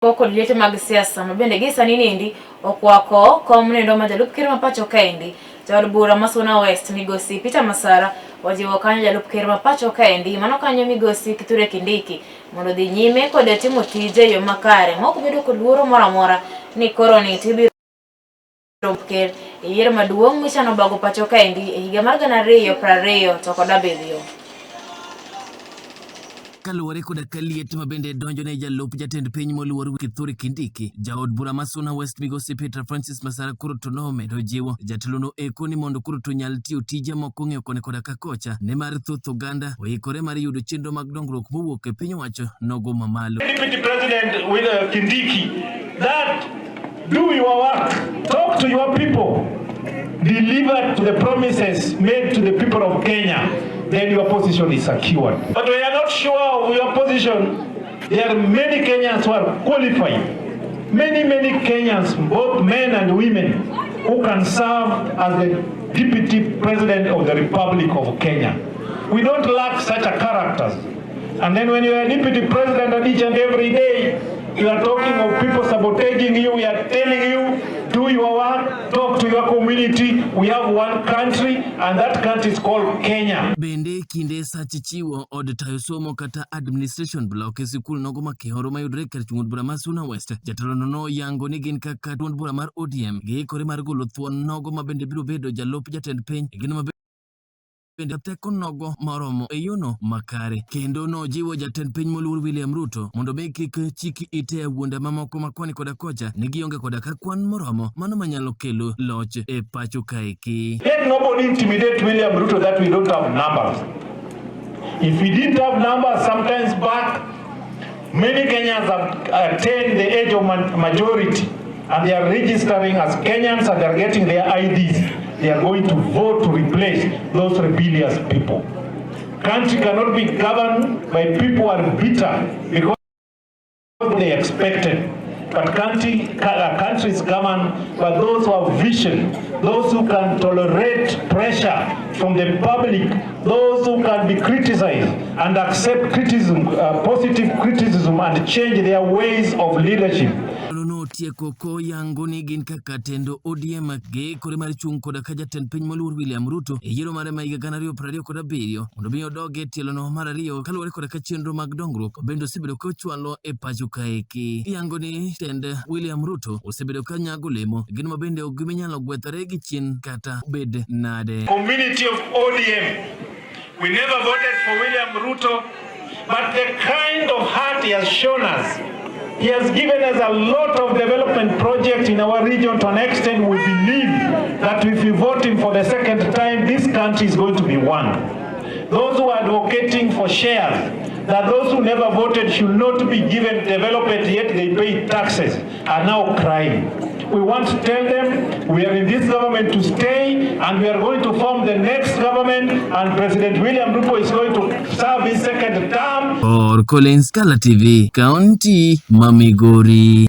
Koko Liet Mar Siasa mabende gisa nindi okwako komnendo majalup ker mapacho kaendi jaod bura masuna West migosi Peter Masara wajiwo kanyo jalup ker mapacho kaendi mano kanyo migosi Kithure Kindiki mondo dhi nyime kod timo tije yo makare moko bedo kod luoro mora ni koroni tibiro ker yiero maduong' michano bago pacho kaendi e higa mar 2020 to kod abiriyo. Kaluwore koda ka Liet mabende donjo ne jalup jatend piny moluor Kithure Kindiki, jaod bura masuna West migosi Peter Francis Masara koro to nomedo jiwo jatelono eko ni mondo koro to nyal tiyo tije moko ng'eyo kone koda ka kocha ne mar thoth oganda oikore mar yudo chenro mag dongruok mowuok e piny wacho nogo mamalo. Deputy President with Kindiki, that do your work, talk to your people, deliver to the promises made to the people of Kenya, then your position is secured. But we are not sure of your position. There are many Kenyans who are qualified. Many Kenyans, both men and women, who can serve as the Deputy President of the Republic of Kenya. We don't lack such a characters. And then when you are a Deputy President and each and every day, you are talking of people sabotaging you, we are telling you, do your work, talk to your community. We have one country, and that country is called Kenya. Bende kinde sachi chiwo od tayo somo kata administration block e sikul nogo makihoro mayudre kar chung'od bura masuna West. Jatalono no yango ni gin kaka duond bura mar ODM giikore mar golo thuon nogo mabende biro bedo jalup jatend piny gino mabende teko nogo maromo e yono makare kendo no jiwo jatend piny moluor William Ruto mondo be kik chiki ite wuonde mamoko makoni koda kocha ne gionge koda ka kwan moromo mano manyalo kelo loch e pacho kaeki. Let nobody intimidate William Ruto that we don't have numbers. If we didn't have numbers sometimes back, many Kenyans have attained the age of majority and they are registering as Kenyans and they are getting their IDs. They are going to vote to replace those rebellious people. Country cannot be governed by people who are bitter because they expected. But country is governed by those who have vision, those who can tolerate pressure from the public, those who can be criticized and accept criticism, positive criticism, and change their ways of leadership. Tieko ko yango ni gin kaka tendo ODM ge kore mar chung koda ka jatend piny moluor William Ruto e yiero mare ma higa 2027 mondo mi odoge tielono mar ariyo kaluwore koda ka chenro mag dongruok bende osebedo kochwalo e pacho kaeki. Yango ni tend William Ruto osebedo ka nyago lemo gino mabende ok giminyalo gwethore gi chien kata bed nade. Community of ODM, we never voted for William Ruto, but the kind of heart he has shown us, he has given us a lot of development projects in our region to an extent we believe that if we vote him for the second time, this country is going to be one. Those who are advocating for shares, that those who never voted should not be given development yet they pay taxes, are now crying. We want to tell them we are in this government to stay and we are going to form the next government and President William Ruto is going to serve his second term. For Collins Kala TV, County Mamigori.